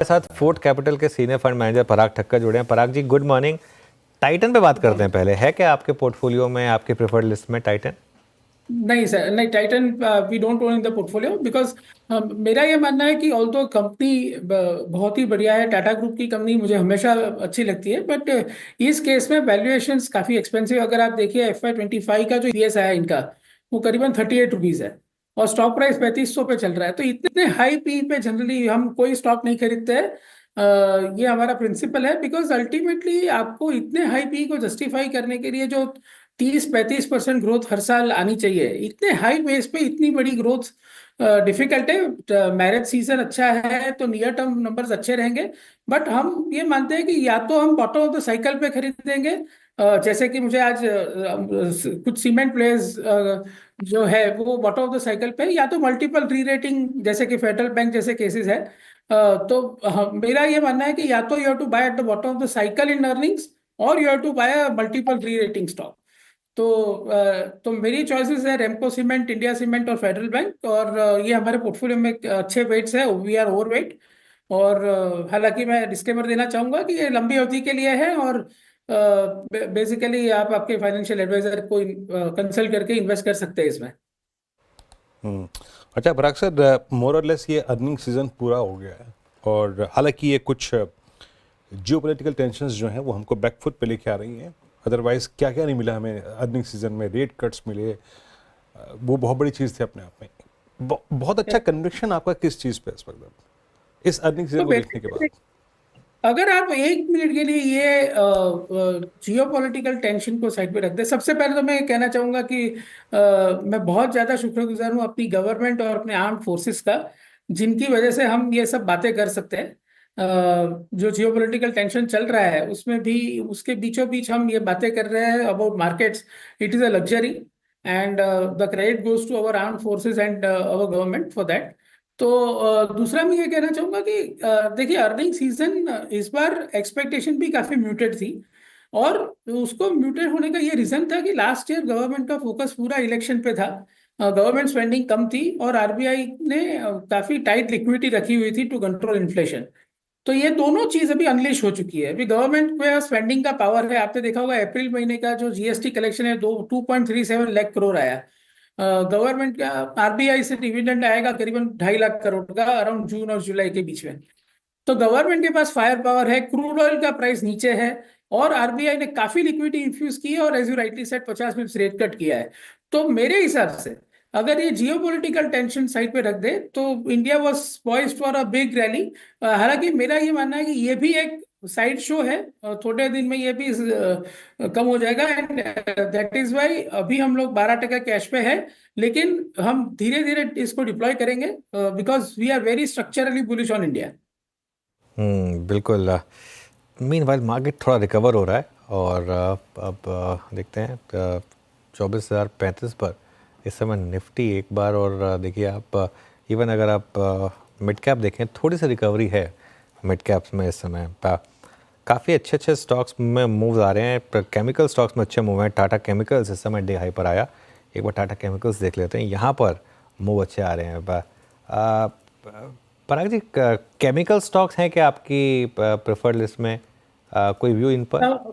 के साथ fort capital के सीनियर फंड मैनेजर पराग ठक्कर जुड़े हैं। पराग जी, गुड मॉर्निंग। टाइटन पे बात करते हैं पहले। है क्या आपके पोर्टफोलियो में, आपके प्रेफर्ड लिस्ट में टाइटन? नहीं सर, नहीं Titan we don't own in the portfolio because मेरा ये मानना है कि ऑल्दो कंपनी बहुत ही बढ़िया है। टाटा ग्रुप की कंपनी मुझे हमेशा अच्छी लगती है, बट इस केस में वैल्यूएशंस काफ़ी एक्सपेंसिव। अगर आप देखिए FY 25 का जो ईपीएस आया इनका, वो करीबन 38 रुपीज़ है और स्टॉक प्राइस 3500 पे चल रहा है। तो इतने हाई पी पे जनरली हम कोई स्टॉक नहीं खरीदते हैं। ये हमारा प्रिंसिपल है, बिकॉज अल्टीमेटली आपको इतने हाई पी को जस्टिफाई करने के लिए जो 30-35% ग्रोथ हर साल आनी चाहिए, इतने हाई बेस पे इतनी बड़ी ग्रोथ डिफिकल्ट है। मैरिज सीजन अच्छा है तो नियर टर्म नंबर्स अच्छे रहेंगे, बट हम ये मानते हैं कि या तो हम बॉटम ऑफ द साइकिल पे खरीदेंगे, जैसे कि मुझे आज कुछ सीमेंट प्लेयर्स जो है वो बॉटम ऑफ द साइकिल पे, या तो मल्टीपल री रेटिंग जैसे कि फेडरल बैंक जैसे केसेस है। तो मेरा ये मानना है कि या तो you have to buy at the bottom of the cycle in earnings, और you have to buy multiple re rating stock. तो मेरी चॉइसेस है रेमको सीमेंट, इंडिया सीमेंट और फेडरल बैंक, और ये हमारे पोर्टफोलियो में अच्छे वेट्स है। We are overweight. और हालांकि मैं डिस्क्लेमर देना चाहूंगा कि ये लंबी अवधि के लिए है, और बेसिकली आप आपके फाइनेंशियल एडवाइजर को कंसल्ट करके इन्वेस्ट कर सकते हैं इसमें। हम्म। अच्छा पराग सर, मोर और लेस ये अर्निंग सीजन पूरा हो गया है, और हालांकि ये कुछ जियोपॉलिटिकल टेंशंस जो हैं वो हमको बैकफुट पे लेके आ रही हैं। अदरवाइज क्या क्या नहीं मिला हमें अर्निंग सीजन में, रेट कट्स मिले, वो बहुत बड़ी चीज़ थी अपने आप में। बहुत अच्छा कन्विक्शन आपका किस चीज़ पे है इस वक्त, इस अर्निंग सीजन तो को देखने के बाद? अगर आप 1 मिनट के लिए ये जियोपॉलिटिकल टेंशन को साइड पे रख दे, सबसे पहले तो मैं कहना चाहूंगा कि मैं बहुत ज्यादा शुक्रगुजार हूँ अपनी गवर्नमेंट और अपने आर्म्ड फोर्सेस का, जिनकी वजह से हम ये सब बातें कर सकते हैं। जो जियोपॉलिटिकल टेंशन चल रहा है उसमें भी, उसके बीचों बीच हम ये बातें कर रहे हैं about markets. It is a luxury, and the credit goes to our armed forces and our government for that. तो दूसरा मैं ये कहना चाहूंगा कि देखिए, अर्निंग सीजन इस बार एक्सपेक्टेशन भी काफी म्यूटेड थी, और उसको म्यूटेड होने का ये रीजन था कि लास्ट ईयर गवर्नमेंट का फोकस पूरा इलेक्शन पे था। गवर्नमेंट स्पेंडिंग कम थी, और आरबीआई ने काफी टाइट लिक्विडिटी रखी हुई थी टू कंट्रोल इन्फ्लेशन। तो ये दोनों चीज अभी अनलिश हो चुकी है। अभी गवर्नमेंट में स्पेंडिंग का पावर है। आपने देखा होगा अप्रैल महीने का जो जीएसटी कलेक्शन है, 2.37 लाख करोड़ आया। गवर्नमेंट का आरबीआई से डिविडेंड आएगा करीबन 2.5 लाख करोड़ का, अराउंड जून और जुलाई के बीच में। तो गवर्नमेंट के पास फायर पावर है, क्रूड ऑयल का प्राइस नीचे है, और आरबीआई ने काफी लिक्विडिटी इन्फ्यूज की है, और as you rightly said 50 pips rate cut किया है। तो मेरे हिसाब से अगर ये जियोपॉलिटिकल टेंशन साइड पे रख दे तो India was poised for a big rally. हालांकि मेरा ये मानना है कि ये भी एक साइड शो है, थोड़े दिन में ये भी कम हो जाएगा, एंड दैट इज वाई अभी हम लोग 12% कैश पे है। लेकिन हम धीरे धीरे इसको डिप्लॉय करेंगे, because we are very structurally bullish on India. बिल्कुल। मीनवाइल मार्केट थोड़ा रिकवर हो रहा है, और अब देखते हैं 24,035 पर इस समय निफ्टी एक बार। और देखिए आप, इवन अगर आप मिड कैप देखें, थोड़ी सी रिकवरी है मिड कैप्स में इस समय। काफ़ी अच्छे अच्छे स्टॉक्स में मूव आ रहे हैं। केमिकल स्टॉक्स में अच्छे मूव हैं। टाटा केमिकल्स इस समय डे हाई पर आया। एक बार टाटा केमिकल्स देख लेते हैं, यहाँ पर मूव अच्छे आ रहे हैं। पराग जी, केमिकल स्टॉक्स हैं क्या आपकी प्रेफर्ड लिस्ट में? कोई व्यू इन पर?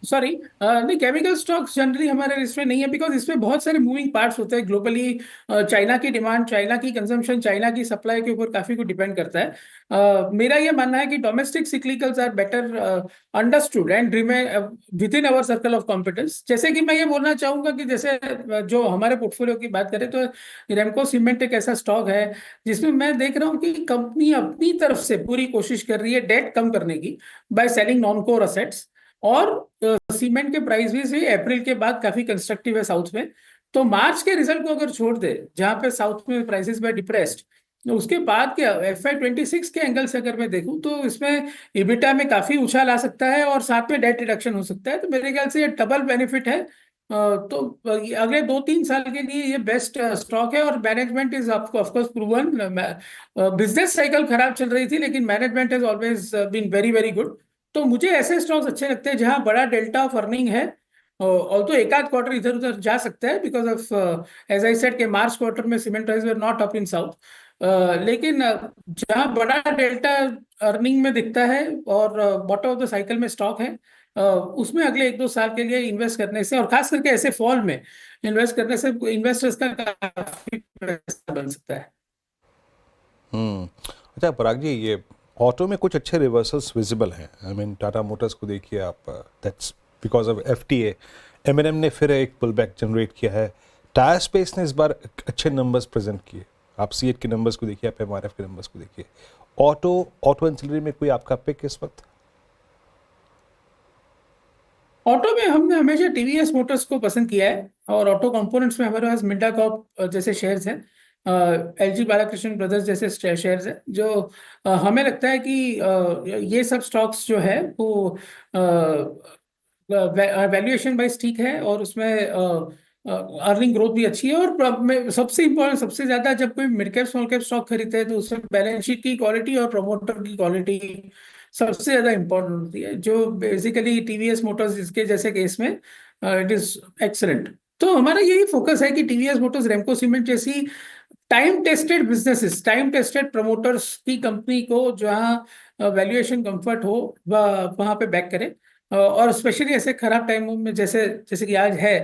सॉरी, नहीं, केमिकल स्टॉक्स जनरली हमारे लिस्ट में नहीं है, बिकॉज इसमें बहुत सारे मूविंग पार्ट्स होते हैं ग्लोबली। चाइना की डिमांड, चाइना की कंजम्पशन, चाइना की सप्लाई के ऊपर काफी कुछ डिपेंड करता है। मेरा ये मानना है कि domestic cyclicals are better understood and remain within our circle of competence. जैसे कि मैं ये बोलना चाहूंगा कि जैसे जो हमारे पोर्टफोलियो की बात करें, तो रेमको सीमेंट एक ऐसा स्टॉक है जिसमें मैं देख रहा हूँ कि कंपनी अपनी तरफ से पूरी कोशिश कर रही है डेट कम करने की, by selling non core assets. और सीमेंट के प्राइस भी अप्रैल के बाद काफी कंस्ट्रक्टिव है साउथ में। तो मार्च के रिजल्ट को अगर छोड़ दे, जहां पे साउथ में प्राइसेस में डिप्रेस्ड, तो उसके बाद के FY 26 के एंगल से अगर मैं देखूं, तो इसमें इबिटा में काफी उछाल आ सकता है, और साथ में डेट रिडक्शन हो सकता है। तो मेरे ख्याल से ये डबल बेनिफिट है। तो अगले 2-3 साल के लिए ये बेस्ट स्टॉक है, और management is of course proven. Business cycle खराब चल रही थी, लेकिन management has always been very very good. तो मुझे ऐसे स्टॉक्स अच्छे लगते हैं जहां बड़ा डेल्टा ऑफ अर्निंग है। और तो एक आध क्वार्टर इधर उधर जा सकता है, because of as I said के मार्च क्वार्टर में cement price were not up in south. लेकिन जहां बड़ा डेल्टा अर्निंग में दिखता है और बॉटम ऑफ द साइकिल में स्टॉक है, उसमें अगले 1-2 साल के लिए इन्वेस्ट करने से, और खास करके ऐसे फॉल में इन्वेस्ट करने से, इन्वेस्टर्स का काफी पैसा बन सकता है। अच्छा पराग जी, ये ऑटो में कुछ अच्छे रिवर्सल्स विजिबल हैं। आई मीन टाटा मोटर्स को देखिए आप, that's because of FTA. MNM ने फिर एक पुल बैक जनरेट किया है। टायर स्पेस ने इस बार अच्छे नंबर्स प्रेजेंट किए। आप सीएट के नंबर्स को देखिए, आप एमआरएफ के नंबर्स को देखिए। ऑटो एंसिलरी में कोई आपका पिक इस वक्त? ऑटो में हमने हमेशा टीवीएस मोटर्स को पसंद किया है, और ऑटो कंपोनेंट्स में हमारे पास मिंडा कॉर्प जैसे शेयर्स हैं, एलजी बालाकृष्ण ब्रदर्स जैसे शेयर्स हैं, जो हमें लगता है कि ये सब स्टॉक्स जो है वो वैल्यूएशन वाइज ठीक है, और उसमें अर्निंग ग्रोथ भी अच्छी है। और सबसे इम्पोर्टेंट, सबसे ज्यादा जब कोई mid cap small cap stock खरीदते हैं तो उसमें बैलेंस शीट की क्वालिटी और प्रमोटर की क्वालिटी सबसे ज्यादा इंपॉर्टेंट होती है, जो बेसिकली टीवीएस मोटर्स इसके जैसे केस में इट इज एक्सलेंट। तो हमारा यही फोकस है कि टीवीएस मोटर्स, रेमको सीमेंट जैसी time tested businesses, time tested promoters की कंपनी को जहां वैल्यूएशन कंफर्ट हो वहां पे बैक करें। और स्पेशली ऐसे खराब टाइमों में जैसे जैसे कि आज है,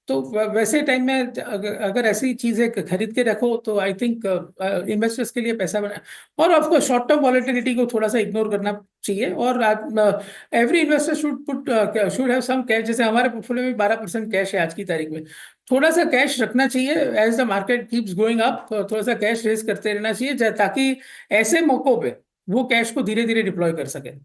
तो वैसे टाइम में अगर ऐसी चीजें खरीद के रखो तो आई थिंक इन्वेस्टर्स के लिए पैसा बना। और of course short term volatility को थोड़ा सा इग्नोर करना चाहिए, और every investor should have some cash. जैसे हमारे पोर्टफोलियो में 12% कैश है आज की तारीख में, थोड़ा सा कैश रखना चाहिए। As the market keeps going up थोड़ा सा कैश रेज करते रहना चाहिए, ताकि ऐसे मौकों पे वो कैश को धीरे धीरे डिप्लॉय कर सके।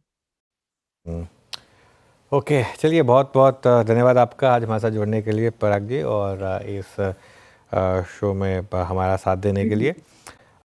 ओके, चलिए बहुत बहुत धन्यवाद आपका आज हमारे साथ जुड़ने के लिए पराग जी, और इस शो में हमारा साथ देने के लिए।